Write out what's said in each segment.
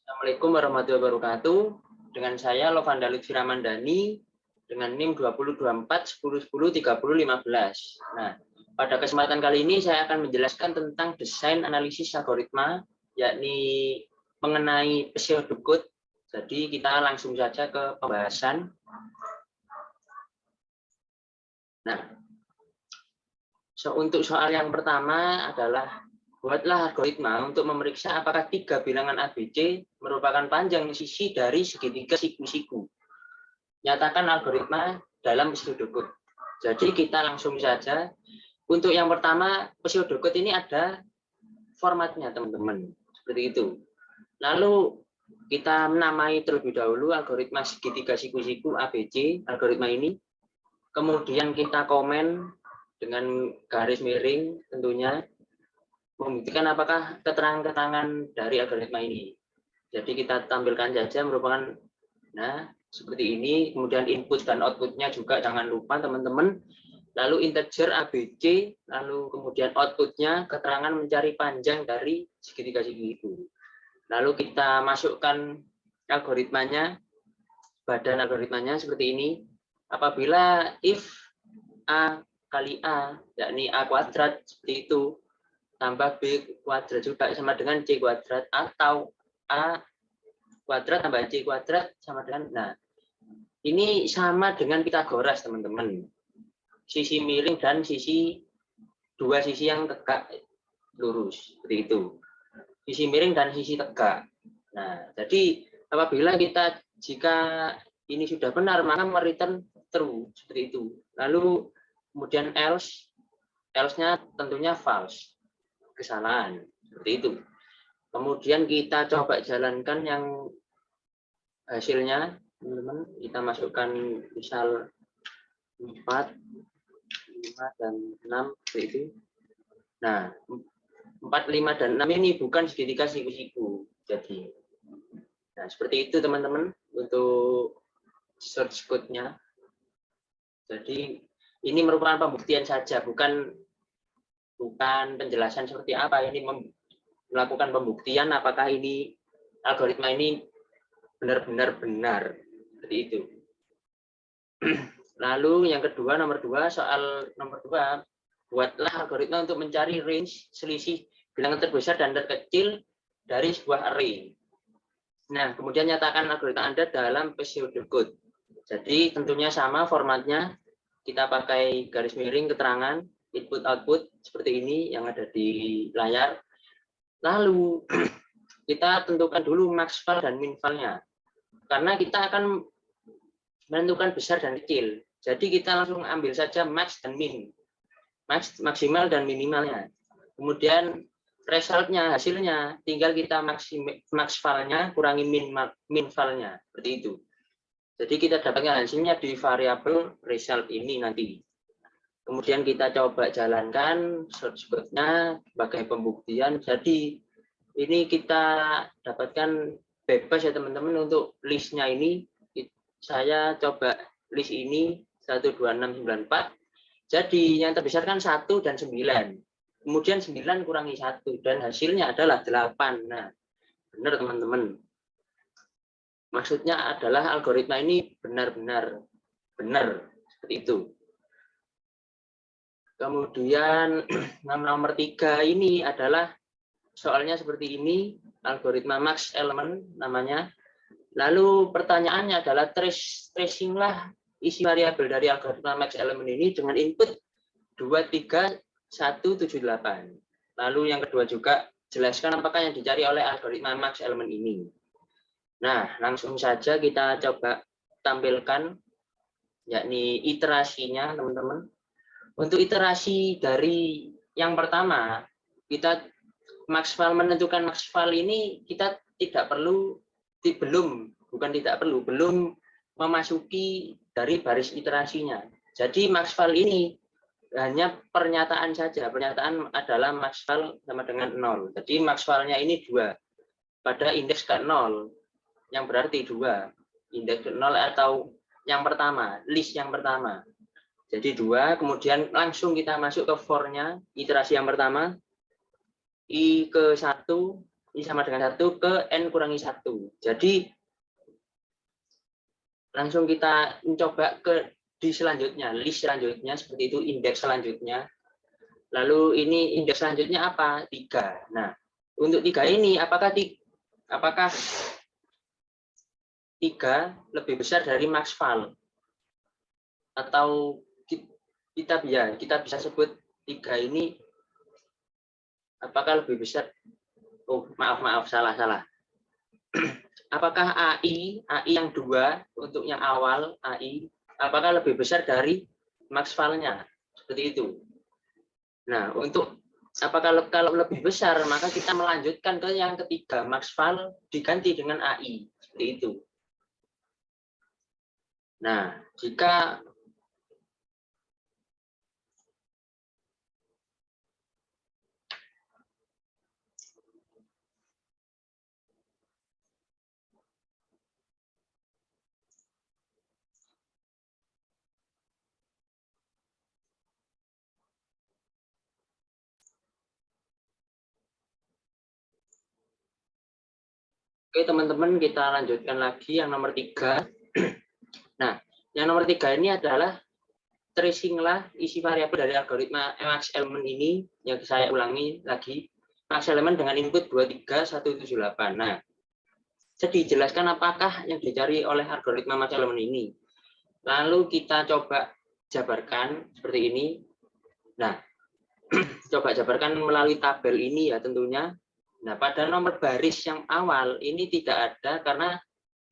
Assalamualaikum warahmatullahi wabarakatuh. Dengan saya Lovanda Lutfi Ramandani dengan NIM 2024 10 10 30 15. Nah, pada kesempatan kali ini saya akan menjelaskan tentang desain analisis algoritma, yakni mengenai pseudocode. Jadi kita langsung saja ke pembahasan. Nah, untuk soal yang pertama adalah buatlah algoritma untuk memeriksa apakah tiga bilangan ABC merupakan panjang sisi dari segitiga siku-siku. Nyatakan algoritma dalam pseudocode. Jadi kita langsung saja. Untuk yang pertama, pseudocode ini ada formatnya, teman-teman. Seperti itu. Lalu kita menamai terlebih dahulu algoritma segitiga siku-siku ABC, algoritma ini. Kemudian kita komen dengan garis miring tentunya, membuktikan apakah keterangan-keterangan dari algoritma ini. Jadi kita tampilkan saja merupakan, nah seperti ini, kemudian input dan outputnya juga jangan lupa teman-teman. Lalu integer ABC, lalu kemudian outputnya keterangan mencari panjang dari segitiga siku. Lalu kita masukkan algoritmanya, badan algoritmanya seperti ini. Apabila if A kali A, yakni A kuadrat seperti itu, tambah B kuadrat juga sama dengan C kuadrat, atau A kuadrat tambah C kuadrat sama dengan, nah ini sama dengan Pitagoras teman-teman, sisi miring dan dua sisi yang tegak lurus seperti itu, sisi miring dan sisi tegak. Nah jadi apabila jika ini sudah benar maka mereturn true seperti itu. Lalu kemudian else-nya tentunya false, kesalahan seperti itu. Kemudian kita coba jalankan yang hasilnya, teman-teman. Kita masukkan misal 4, 5 dan 6 seperti itu. Nah, 4, 5 dan 6 ini bukan segitiga siku-siku. Jadi, nah seperti itu teman-teman untuk source code-nya. Jadi ini merupakan pembuktian saja, bukan penjelasan seperti apa. Ini melakukan pembuktian apakah ini algoritma ini benar-benar benar seperti itu. Lalu yang kedua, soal nomor 2, buatlah algoritma untuk mencari range selisih bilangan terbesar dan terkecil dari sebuah array. Nah, kemudian nyatakan algoritma Anda dalam pseudocode. Jadi tentunya sama formatnya, kita pakai garis miring keterangan, input output seperti ini yang ada di layar. Lalu kita tentukan dulu max val dan min valnya, karena kita akan menentukan besar dan kecil. Jadi kita langsung ambil saja max dan min, maksimal dan minimalnya. Kemudian resultnya, hasilnya tinggal kita max valnya kurangi min valnya, seperti itu. Jadi kita dapatkan hasilnya di variabel result ini nanti. Kemudian kita coba jalankan source code-nya sebagai pembuktian. Jadi ini kita dapatkan bebas ya teman-teman. Untuk listnya ini saya coba list ini 12694. Jadi yang terbesar kan 1 dan 9. Kemudian 9 kurangi 1 dan hasilnya adalah 8. Nah, benar teman-teman. Maksudnya adalah algoritma ini benar-benar benar seperti itu. Kemudian nomor 3 ini adalah soalnya seperti ini, algoritma max element namanya. Lalu pertanyaannya adalah tracinglah isi variabel dari algoritma max element ini dengan input 23178. Lalu yang kedua juga jelaskan apakah yang dicari oleh algoritma max element ini. Nah, langsung saja kita coba tampilkan, yakni iterasinya, teman-teman. Untuk iterasi dari yang pertama, kita menentukan max val ini kita belum memasuki dari baris iterasinya. Jadi max val ini hanya pernyataan saja. Pernyataan adalah max val sama dengan 0. Jadi max valnya ini 2 pada indeks ke 0. Yang berarti 2, indeks 0 atau yang pertama, list yang pertama. Jadi 2, kemudian langsung kita masuk ke for-nya, iterasi yang pertama, I ke 1, I sama dengan 1 ke N kurangi 1. Jadi langsung kita mencoba ke di selanjutnya, list selanjutnya, seperti itu, indeks selanjutnya. Lalu ini indeks selanjutnya apa? 3. Nah, untuk 3 ini, apakah 3 lebih besar dari max_val? Atau kita bisa sebut 3 ini apakah lebih besar? Oh, maaf, salah. Apakah AI yang 2 untuk yang awal AI, apakah lebih besar dari max_val-nya? Seperti itu. Nah, untuk apakah kalau lebih besar, maka kita melanjutkan ke yang ketiga, max_val diganti dengan AI. Seperti itu. Nah, jika oke, teman-teman, kita lanjutkan lagi yang nomor 3. Nah, yang nomor 3 ini adalah tracinglah isi variabel dari algoritma max element ini, yang saya ulangi lagi, max element dengan input 23178. Nah, jadi dijelaskan apakah yang dicari oleh algoritma max element ini. Lalu kita coba jabarkan seperti ini. Nah, coba jabarkan melalui tabel ini ya tentunya. Nah, pada nomor baris yang awal ini tidak ada karena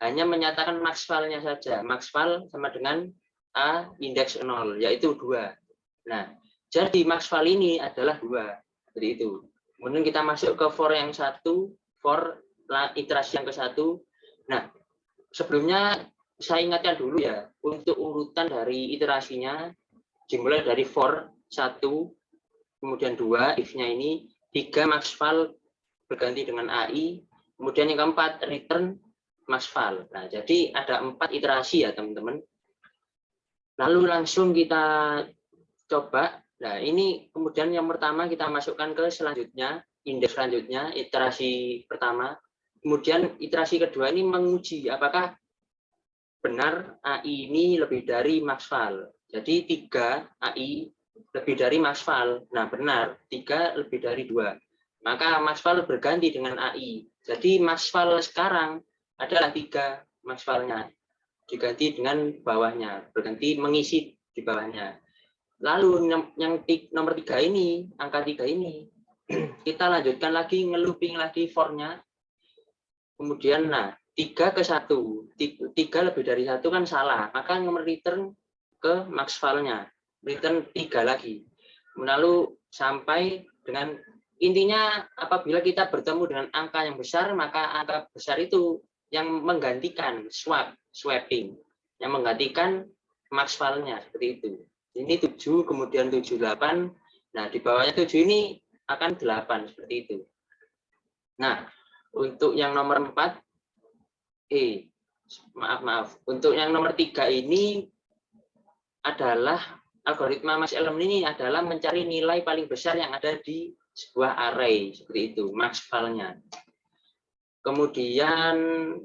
hanya menyatakan max_val-nya saja. Max_val sama dengan A indeks 0, yaitu 2. Nah, jadi max_val ini adalah 2. Seperti itu. Kemudian kita masuk ke for yang 1, for iterasi yang ke-1. Nah, sebelumnya saya ingatkan dulu ya, untuk urutan dari iterasinya, dimulai dari for 1, kemudian 2, if-nya ini, 3 max_val berganti dengan AI, kemudian yang keempat return max_val. Nah, jadi ada 4 iterasi ya teman-teman. Lalu langsung kita coba. Nah, ini kemudian yang pertama kita masukkan ke selanjutnya, indeks selanjutnya, iterasi pertama. Kemudian iterasi kedua ini menguji apakah benar AI ini lebih dari max_val. Jadi 3 AI lebih dari max_val. Nah, benar, 3 lebih dari 2. Maka max_val berganti dengan AI. Jadi max_val sekarang adalah 3 max_val-nya. Diganti dengan bawahnya, berganti mengisi di bawahnya. Lalu yang nomor 3 ini, angka 3 ini, kita lanjutkan lagi, nge-looping lagi for-nya. Kemudian, nah, 3 ke 1. 3 lebih dari 1 kan salah. Maka return ke max_val-nya. Return 3 lagi. Lalu sampai dengan intinya apabila kita bertemu dengan angka yang besar, maka angka besar itu yang menggantikan swapping, yang menggantikan max_val-nya seperti itu. Ini 7, kemudian 7, 8. Nah, di bawahnya 7 ini akan 8 seperti itu. Nah, untuk yang nomor 4, maaf. Untuk yang nomor 3 ini adalah algoritma max element ini adalah mencari nilai paling besar yang ada di sebuah array seperti itu, max_val-nya. Kemudian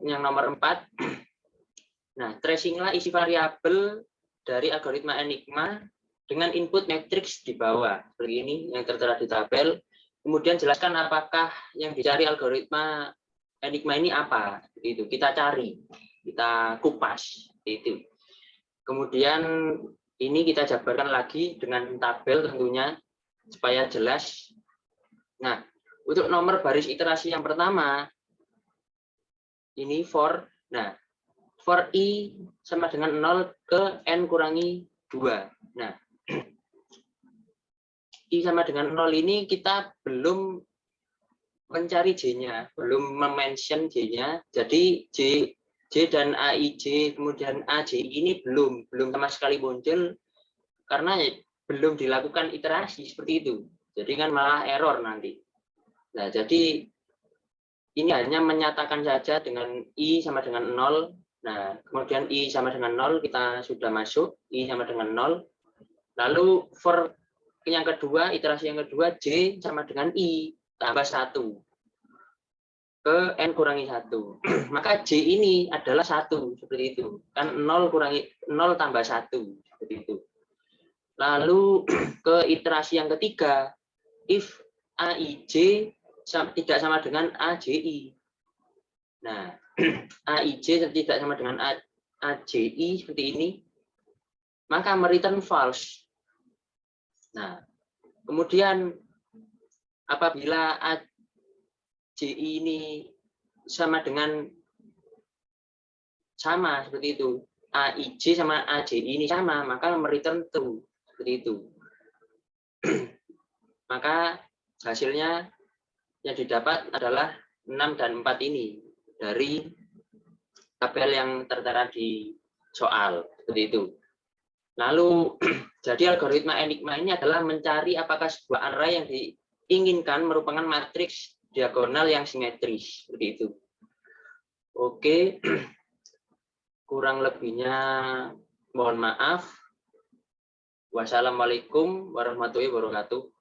yang nomor 4, nah, tracinglah isi variabel dari algoritma Enigma dengan input matrix di bawah seperti ini yang tertera di tabel. Kemudian jelaskan apakah yang dicari algoritma Enigma ini apa. Itu kita cari, kita kupas itu. Kemudian ini kita jabarkan lagi dengan tabel tentunya supaya jelas. Nah, untuk nomor baris iterasi yang pertama ini for, nah, for i sama dengan 0 ke n kurangi 2. Nah, i sama dengan 0 ini kita belum mencari j-nya, belum mention j-nya. Jadi j dan aij kemudian aj ini belum sama sekali muncul karena belum dilakukan iterasi seperti itu. Jadi kan malah error nanti. Nah, jadi ini hanya menyatakan saja dengan i sama dengan 0. Nah, kemudian i sama dengan 0 kita sudah masuk, i sama dengan 0. Lalu for yang kedua, iterasi yang kedua, j sama dengan i tambah 1. ke N kurangi 1. Maka J ini adalah 1, seperti itu. Kan 0 tambah 1, seperti itu. Lalu ke iterasi yang ketiga, if AIJ tidak sama dengan AJI. Nah, AIJ tidak sama dengan AJI seperti ini, maka mereturn false. Nah, kemudian apabila AJI ini sama seperti itu, AIJ sama AJI ini sama, maka mereturn true, seperti itu. Maka hasilnya yang didapat adalah 6 dan 4 ini dari tabel yang tertera di soal, seperti itu. Lalu, jadi algoritma Enigma ini adalah mencari apakah sebuah array yang diinginkan merupakan matriks diagonal yang simetris, seperti itu. Oke, kurang lebihnya mohon maaf. Wassalamualaikum warahmatullahi wabarakatuh.